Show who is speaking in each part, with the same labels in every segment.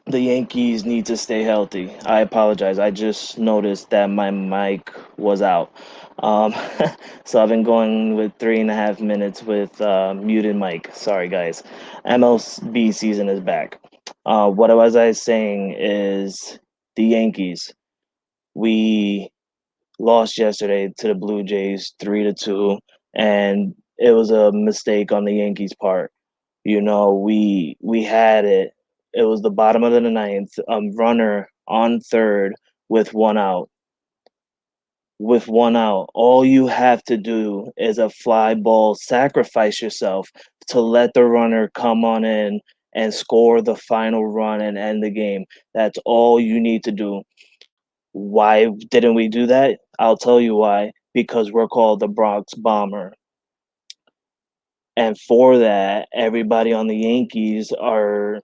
Speaker 1: The Yankees need to stay healthy. I apologize. I just noticed that my mic was out. Um, so I've been going with 3.5 minutes with muted mic. Sorry, guys. MLB season is back. What was I saying is the Yankees. We lost yesterday to the Blue Jays 3-2, and it was a mistake on the Yankees' part. We had it. It was the bottom of the ninth, runner on third with one out. With one out, all you have to do is a fly ball, sacrifice yourself to let the runner come on in and score the final run and end the game. That's all you need to do. Why didn't we do that? I'll tell you why. Because we're called the Bronx Bomber. And for that, everybody on the Yankees are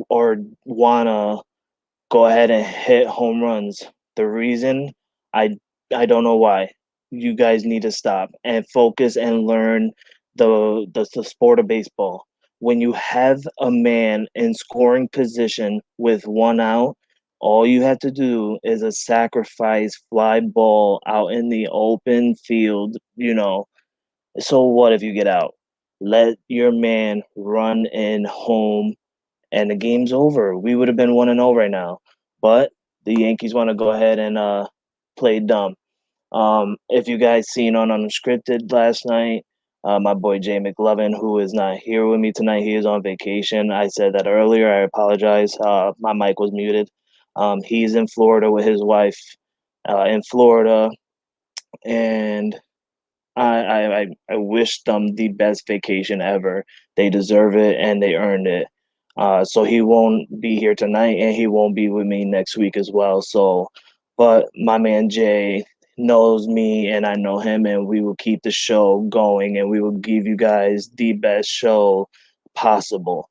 Speaker 1: or wanna go ahead and hit home runs. The reason I I don't know why. You guys need to stop and focus and learn the sport of baseball. When you have a man in scoring position with one out, all you have to do is a sacrifice fly ball out in the open field. So what if you get out? Let your man run in home and the game's over. We would have been 1-0 right now. But the Yankees want to go ahead and play dumb. If you guys seen on Unscripted last night, my boy Jay McLovin, who is not here with me tonight, he is on vacation. I said that earlier. I apologize. My mic was muted. He's in Florida with his wife in Florida, and I wish them the best vacation ever. They deserve it and they earned it. So he won't be here tonight and he won't be with me next week as well. But my man Jay knows me and I know him, and we will keep the show going and we will give you guys the best show possible.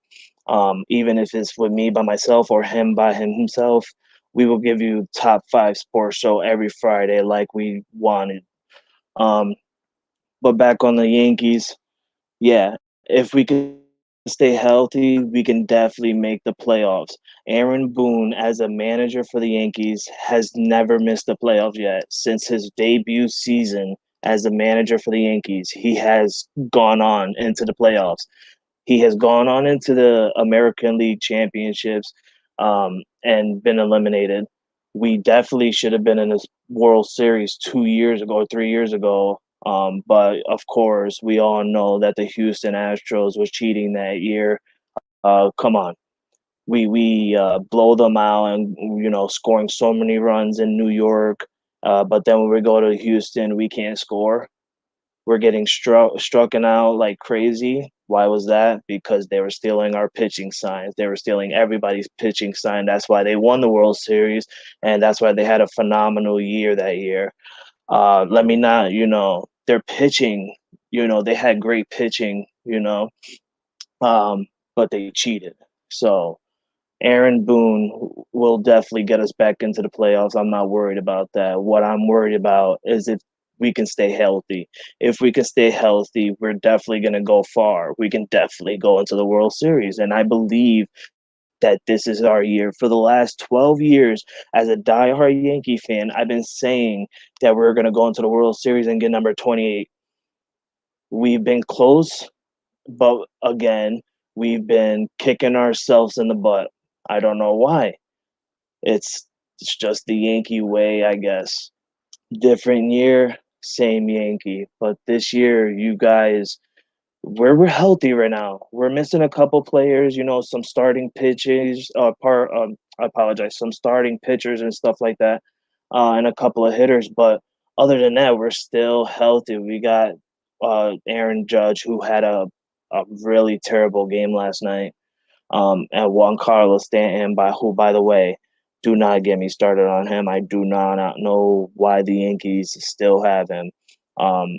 Speaker 1: Even if it's with me by myself or him by himself, we will give you top five sports show every Friday like we wanted. Um, but back on the Yankees, yeah, if we can stay healthy, we can definitely make the playoffs. Aaron Boone, as a manager for the Yankees, has never missed the playoffs yet. Since his debut season as a manager for the Yankees, he has gone on into the playoffs. He has gone on into the American League Championships and been eliminated. We definitely should have been in this World Series 2 years ago or 3 years ago. But of course, we all know that the Houston Astros was cheating that year. Come on, we blow them out and scoring so many runs in New York. But then when we go to Houston, we can't score. We're getting strucken out like crazy. Why was that? Because they were stealing our pitching signs. They were stealing everybody's pitching sign. That's why they won the World Series, and that's why they had a phenomenal year that year. Let me not, their pitching, they had great pitching, but they cheated. So Aaron Boone will definitely get us back into the playoffs. I'm not worried about that. What I'm worried about is if we can stay healthy. If we can stay healthy, we're definitely going to go far. We can definitely go into the World Series. And I believe that this is our year. For the last 12 years, as a diehard Yankee fan, I've been saying that we're going to go into the World Series and get number 28. We've been close, but again, we've been kicking ourselves in the butt. I don't know why. It's it's just the Yankee way, I guess. Different year, same Yankee. But this year, you guys, we're healthy right now. We're missing a couple players, some starting pitches, I apologize, some starting pitchers and stuff like that, and a couple of hitters. But other than that, we're still healthy. We got Aaron Judge, who had a really terrible game last night, and Juan Carlos Stanton, by the way, do not get me started on him. I do not know why the Yankees still have him.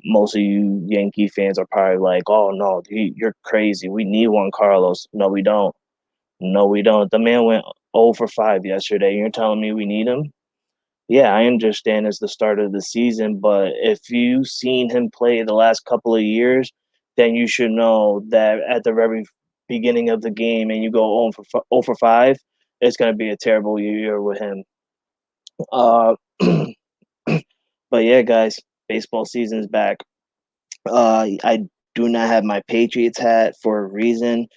Speaker 1: Most of you Yankee fans are probably like, "Oh no, you're crazy. We need Juan Carlos." No, we don't. No, we don't. The man went 0 for 5 yesterday. You're telling me we need him? Yeah, I understand it's the start of the season, but if you've seen him play the last couple of years, then you should know that at the very beginning of the game and you go 0 for 5, it's gonna be a terrible year with him. Uh, but yeah, guys, baseball season's back. I do not have my Patriots hat for a reason,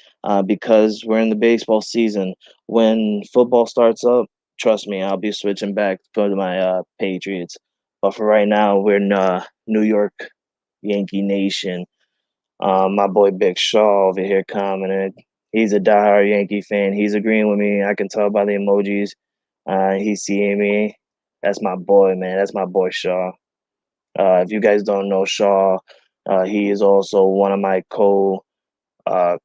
Speaker 1: because we're in the baseball season. When football starts up, trust me, I'll be switching back to my Patriots. But for right now, we're in New York Yankee Nation. My boy Big Shaw over here commenting. He's a diehard Yankee fan. He's agreeing with me. I can tell by the emojis. He's seeing me. That's my boy, man. That's my boy Shaw. If you guys don't know Shaw, he is also one of my uh,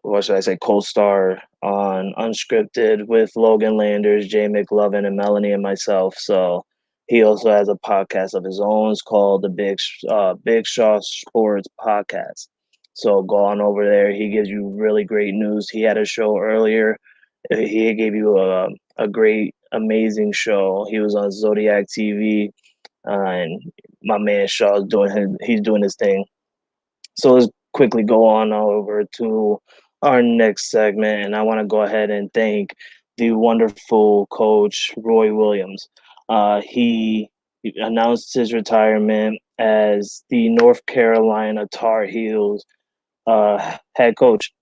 Speaker 1: what should I say, co-star on Unscripted with Logan Landers, Jay McLovin, and Melanie and myself. So he also has a podcast of his own. It's called the Big Shaw Sports Podcast. So go on over there. He gives you really great news. He had a show earlier. He gave you a great, amazing show. He was on Zodiac TV, and my man Shaw's he's doing his thing. So let's quickly go on over to our next segment, and I want to go ahead and thank the wonderful coach Roy Williams. He announced his retirement as the North Carolina Tar Heels head coach.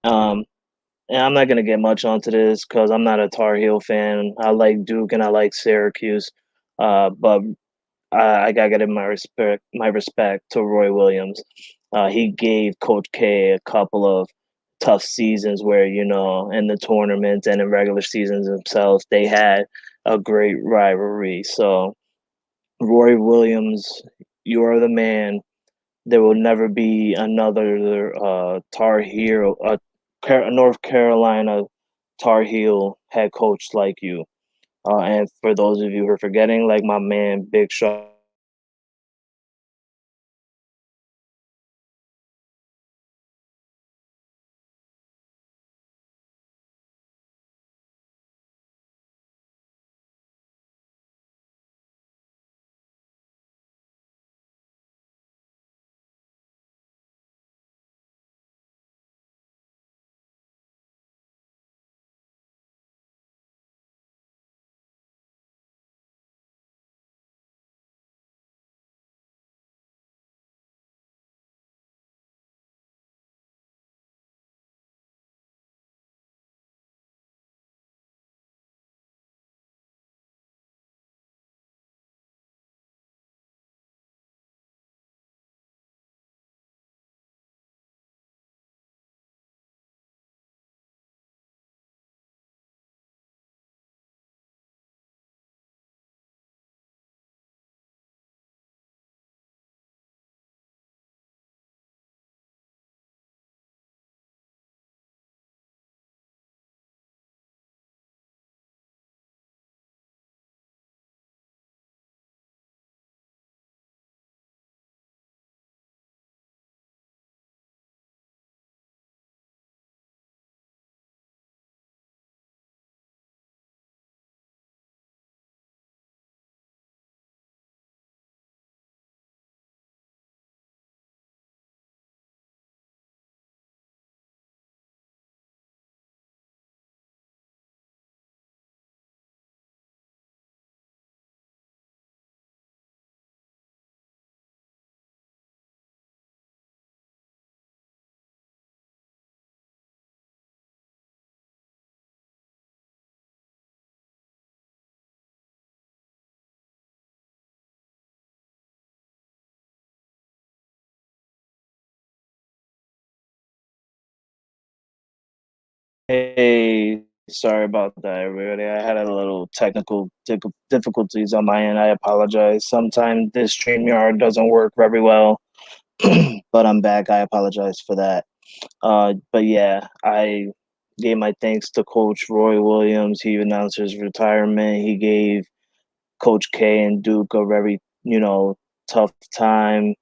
Speaker 1: um, and I'm not gonna get much onto this because I'm not a Tar Heel fan. I like Duke and I like Syracuse, but I gotta give my respect to Roy Williams. He gave Coach K a couple of tough seasons where, in the tournament and in regular seasons themselves, they had a great rivalry. So, Roy Williams, you are the man. There will never be another Tar Heel, North Carolina Tar Heel head coach like you. And for those of you who are forgetting, like my man Big Shaw. Hey, sorry about that, everybody. I had a little technical difficulties on my end. I apologize. Sometimes this StreamYard doesn't work very well, but I'm back. I apologize for that. But yeah, I gave my thanks to Coach Roy Williams. He announced his retirement. He gave Coach K and Duke a very, tough time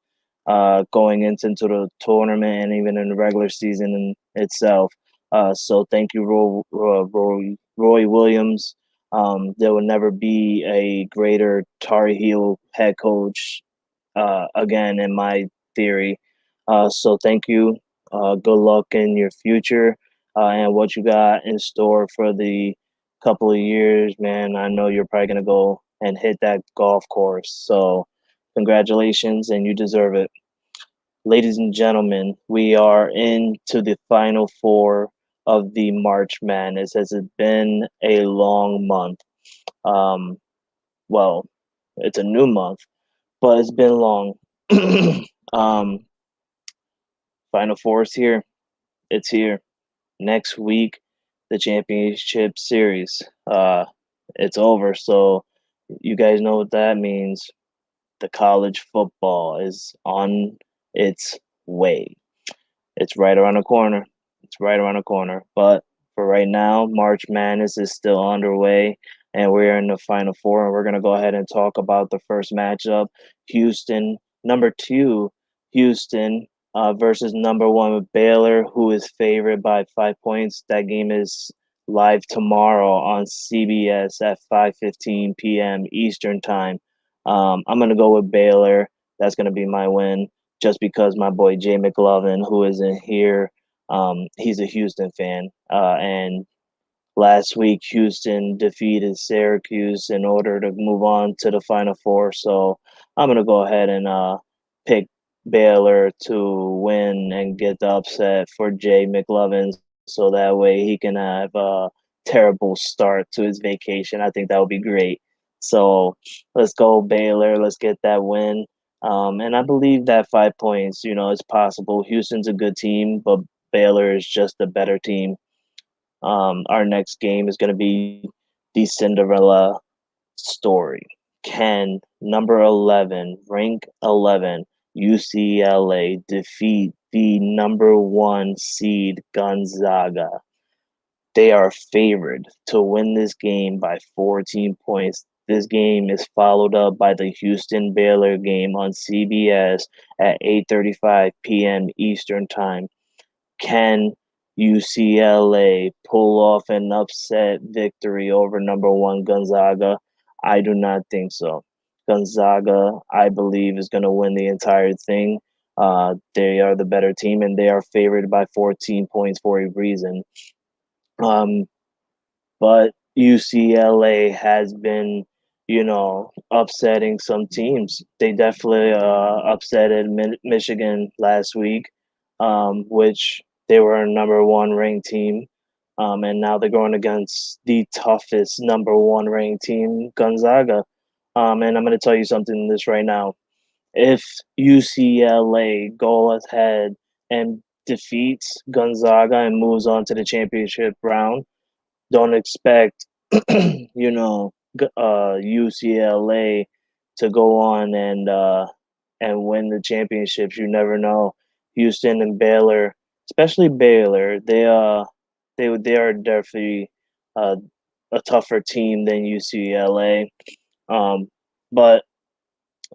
Speaker 1: going into the tournament and even in the regular season in itself. So thank you, Roy Williams. There will never be a greater Tar Heel head coach again, in my theory. So thank you. Good luck in your future. and what you got in store for the couple of years, man. I know you're probably gonna go and hit that golf course. So, congratulations, and you deserve it. Ladies and gentlemen, we are into the final four of the March Madness. Has it been a long month? Um, well, it's a new month, but it's been long. um, Final Four is here. It's here. Next week, the championship series. It's over. So you guys know what that means. The college football is on its way. It's right around the corner. It's right around the corner. But for right now, March Madness is still underway, and we're in the Final Four. And we're going to go ahead and talk about the first matchup Houston, number two, Houston versus number one Baylor, who is favored by 5 points. That game is live tomorrow on CBS at 5:15 p.m. Eastern Time. I'm going to go with Baylor. That's going to be my win just because my boy Jay McLovin, who is in here, he's a Houston fan. And last week, Houston defeated Syracuse in order to move on to the Final Four. So I'm going to go ahead and pick Baylor to win and get the upset for Jay McLovin so that way he can have a terrible start to his vacation. I think that would be great. So let's go, Baylor. Let's get that win. And I believe that 5 points, is possible. Houston's a good team, but Baylor is just a better team. Our next game is going to be the Cinderella story. Can number 11, rank 11, UCLA defeat the number one seed Gonzaga? They are favored to win this game by 14 points. This game is followed up by the Houston Baylor game on CBS at 8:35 p.m. Eastern Time. Can UCLA pull off an upset victory over number one Gonzaga? I do not think so. Gonzaga, I believe, is going to win the entire thing. They are the better team, and they are favored by 14 points for a reason. Um, but UCLA has been, upsetting some teams. They definitely upsetted Michigan last week, which they were a number one ranked team. And now they're going against the toughest number one ranked team, Gonzaga. And I'm going to tell you something this right now. If UCLA goes ahead and defeats Gonzaga and moves on to the championship round, don't expect, UCLA to go on and win the championships. You never know. Houston and Baylor, especially Baylor, they are definitely uh, a tougher team than UCLA. But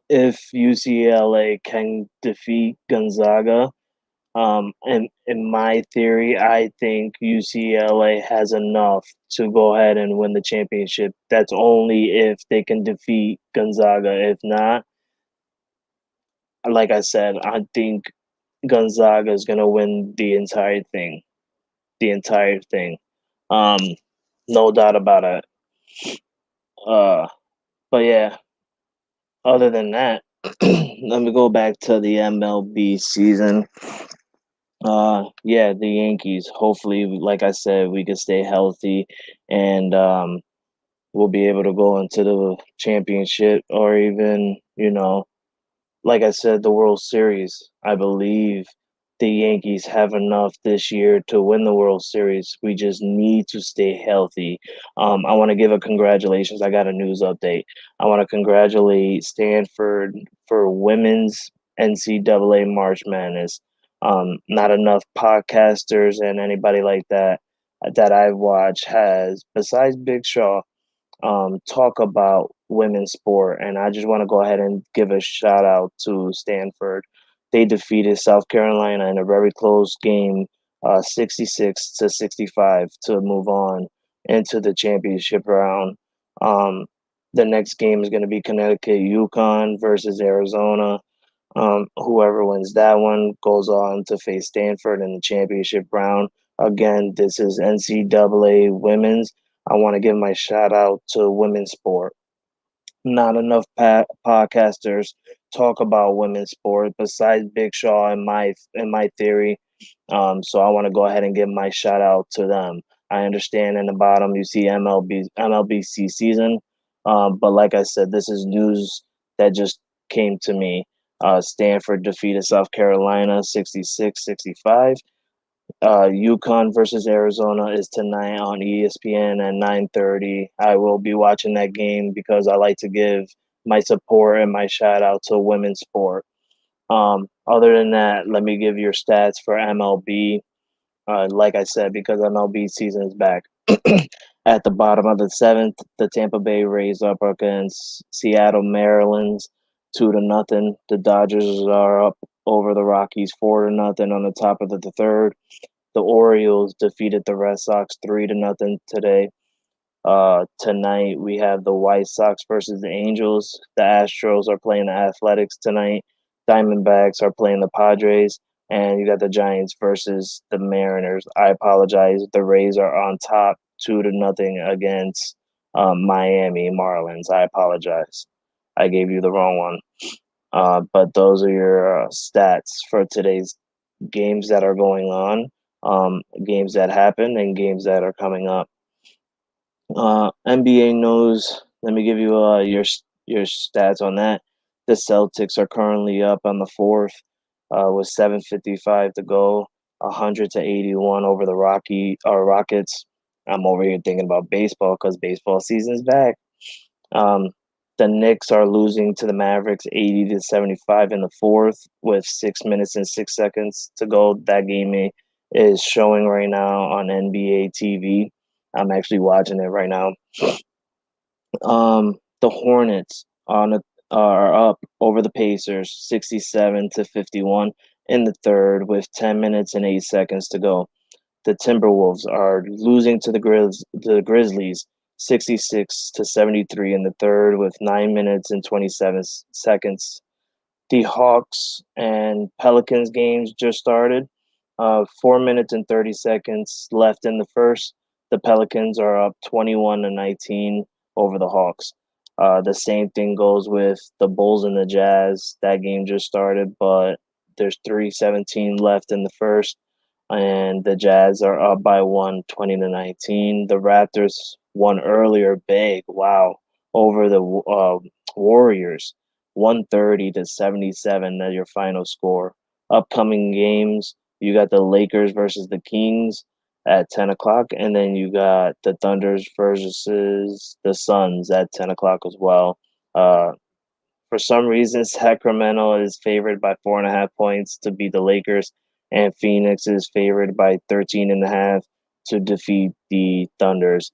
Speaker 1: if UCLA can defeat Gonzaga, and in my theory, I think UCLA has enough to go ahead and win the championship. That's only if they can defeat Gonzaga. If not, like I said, I think Gonzaga is gonna win the entire thing. The entire thing. Um, no doubt about it. Uh, but yeah, other than that, let me go back to the MLB season. Yeah, the Yankees. Hopefully, like I said, we can stay healthy and we'll be able to go into the championship or even, like I said, the World Series. I believe the Yankees have enough this year to win the World Series. We just need to stay healthy. I want to give a congratulations. I got a news update. I want to congratulate Stanford for women's NCAA March Madness. Not enough podcasters and anybody like that I've watched has, besides Big Shaw, talk about women's sport. And I just want to go ahead and give a shout out to Stanford. They defeated South Carolina in a very close game, 66-65, to move on into the championship round. Um, the next game is going to be Connecticut UConn versus Arizona. Whoever wins that one goes on to face Stanford in the championship round. Again, this is NCAA women's. I want to give my shout out to women's sport. Not enough podcasters talk about women's sport besides Big Shaw in my theory. So I want to go ahead and give my shout out to them. I understand in the bottom you see MLBC season, but like I said, this is news that just came to me. Stanford defeated South Carolina 66-65. UConn versus Arizona is tonight on ESPN at 9:30. I will be watching that game because I like to give my support and my shout out to women's sport. Other than that, let me give your stats for MLB. Like I said, because MLB season is back. At the bottom of the seventh, the Tampa Bay Rays up against Seattle Mariners 2-0. The Dodgers are up over the Rockies 4-0 on the top of the third. The Orioles defeated the Red Sox 3-0 today. Tonight we have the White Sox versus the Angels. The Astros are playing the Athletics tonight. Diamondbacks are playing the Padres, and you got the Giants versus the Mariners. I apologize. The Rays are on top 2-0 against Miami Marlins. I apologize. I gave you the wrong one. But those are your stats for today's games that are going on, games that happen, and games that are coming up. NBA news. Let me give you your stats on that. The Celtics are currently up on the fourth, with 7:55 to go, 100-81 over the Rockets. I'm over here thinking about baseball because baseball season's back. Um, the Knicks are losing to the Mavericks 80-75 in the fourth with 6 minutes and 6 seconds to go. That game is showing right now on NBA TV. I'm actually watching it right now. The Hornets are up over the Pacers 67-51 in the third with 10 minutes and 8 seconds to go. The Timberwolves are losing to the Grizzlies 66-73 in the third with 9 minutes and 27 seconds. The Hawks and Pelicans games just started. 4 minutes and 30 seconds left in the first. The Pelicans are up 21-19 over the Hawks. The same thing goes with the Bulls and the Jazz. That game just started, but there's 3:17 left in the first, and the Jazz are up by one, 20-19. The Raptors won earlier, big, wow, over the Warriors, 130-77. That's your final score. Upcoming games, you got the Lakers versus the Kings at 10 o'clock, and then you got the Thunders versus the Suns at 10 o'clock as well. For some reason, Sacramento is favored by 4.5 points to beat the Lakers, and Phoenix is favored by 13.5 to defeat the Thunders.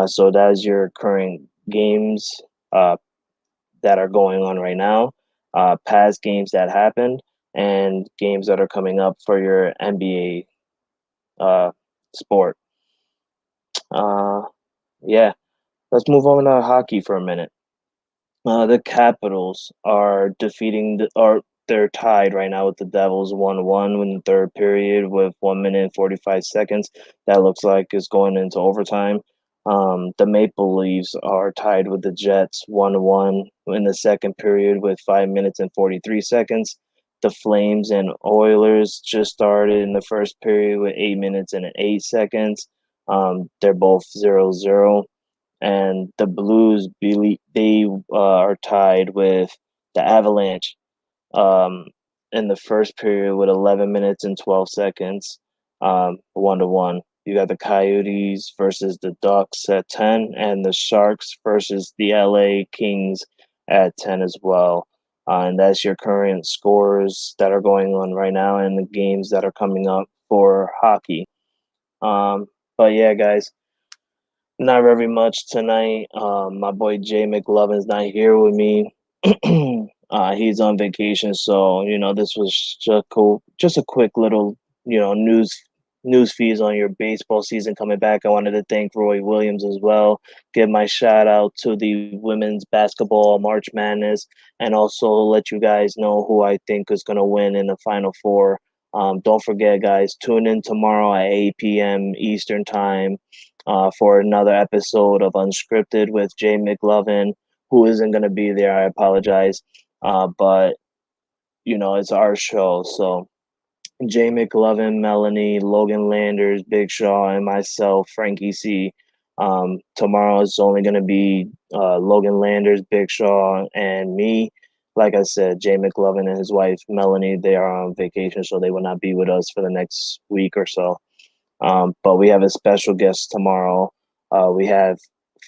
Speaker 1: So that is your current games that are going on right now, past games that happened, and games that are coming up for your NBA sport. Uh, yeah, let's move on to hockey for a minute. The Capitals are they're tied right now with the Devils 1-1 in the third period with 1 minute and 45 seconds. That looks like it's going into overtime. The Maple Leafs are tied with the Jets 1-1 in the second period with 5 minutes and 43 seconds. The Flames and Oilers just started in the first period with 8 minutes and 8 seconds. They're both 0-0, and the Blues are tied with the Avalanche in the first period with 11 minutes and 12 seconds, 1-1. You got the Coyotes versus the Ducks at 10, and the Sharks versus the LA Kings at 10 as well. And that's your current scores that are going on right now and the games that are coming up for hockey. But yeah, guys, not very much tonight. My boy Jay McLovin's not here with me. He's on vacation, so this was just a quick little news feeds on your baseball season coming back. I wanted to thank Roy Williams as well. Give my shout out to the women's basketball March Madness, and also let you guys know who I think is going to win in the Final Four Don't forget, guys, tune in tomorrow at 8 p.m. Eastern Time for another episode of Unscripted with Jay McLovin, who isn't going to be there. I apologize. But, it's our show. So, Jay McLovin, Melanie, Logan Landers, Big Shaw, and myself, FrankieC. Tomorrow it's only going to be Logan Landers, Big Shaw, and me. Like I said, Jay McLovin and his wife, Melanie, they are on vacation, so they will not be with us for the next week or so. But we have a special guest tomorrow. We have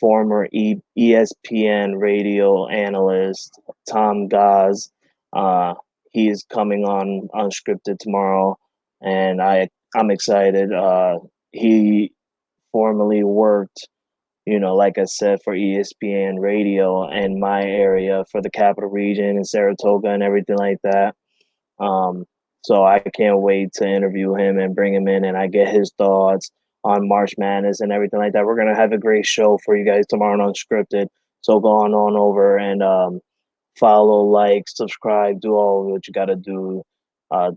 Speaker 1: former ESPN radio analyst Tom Gaz. Uh, he is coming on Unscripted tomorrow, and I'm excited. He formerly worked, like I said, for ESPN radio in my area for the Capital Region in Saratoga and everything like that. Um, so I can't wait to interview him and bring him in and I get his thoughts on March Madness and everything like that. We're gonna have a great show for you guys tomorrow on Unscripted. So go on over and follow, like, subscribe, do all what you gotta do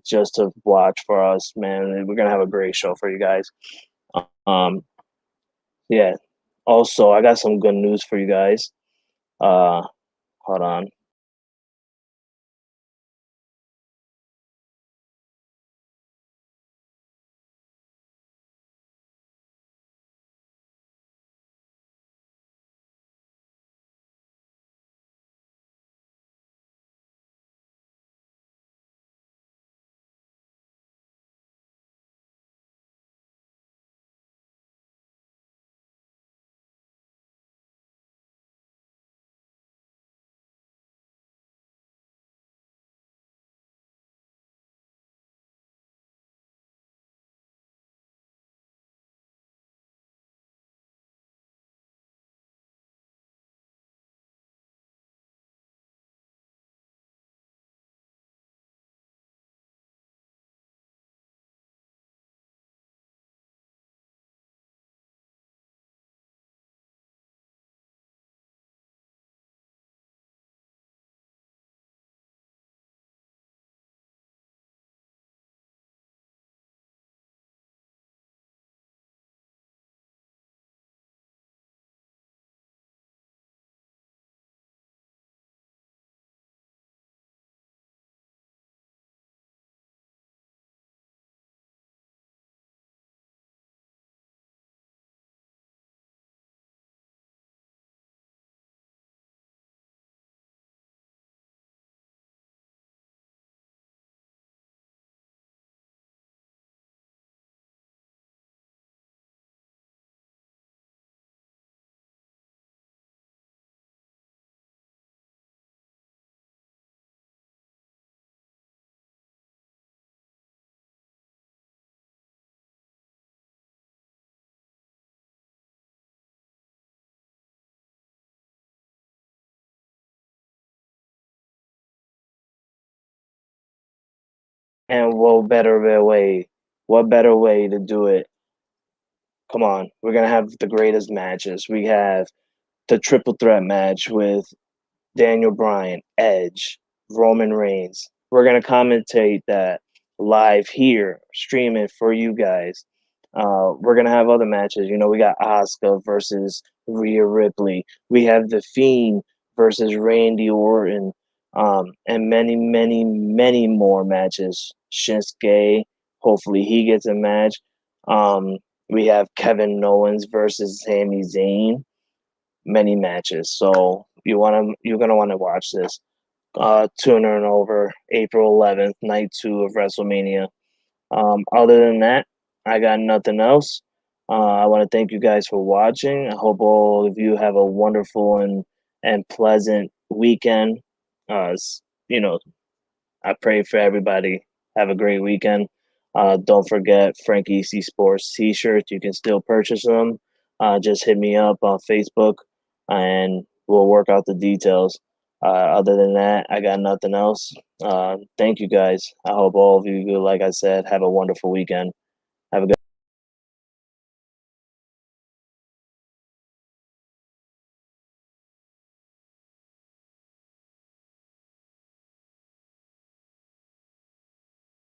Speaker 1: just to watch for us, man. We're gonna have a great show for you guys. Um, yeah. Also, I got some good news for you guys. Uh, hold on. And what better way to do it? Come on, we're gonna have the greatest matches. We have the triple threat match with Daniel Bryan, Edge, Roman Reigns. We're gonna commentate that live here, streaming for you guys. We're gonna have other matches. We got Asuka versus Rhea Ripley. We have The Fiend versus Randy Orton, and many, many, many more matches. Shinsuke, hopefully he gets a match. Um, we have Kevin Owens versus Sami Zayn, many matches. So you're gonna want to watch this. Tune in over April 11th, night 2 of WrestleMania. Other than that, I got nothing else. I want to thank you guys for watching. I hope all of you have a wonderful and pleasant weekend. You know, I pray for everybody. Have a great weekend. Don't forget FrankieC Sports T-shirts. You can still purchase them. Just hit me up on Facebook, and we'll work out the details. Other than that, I got nothing else. Thank you guys. I hope all of you, like I said, have a wonderful weekend.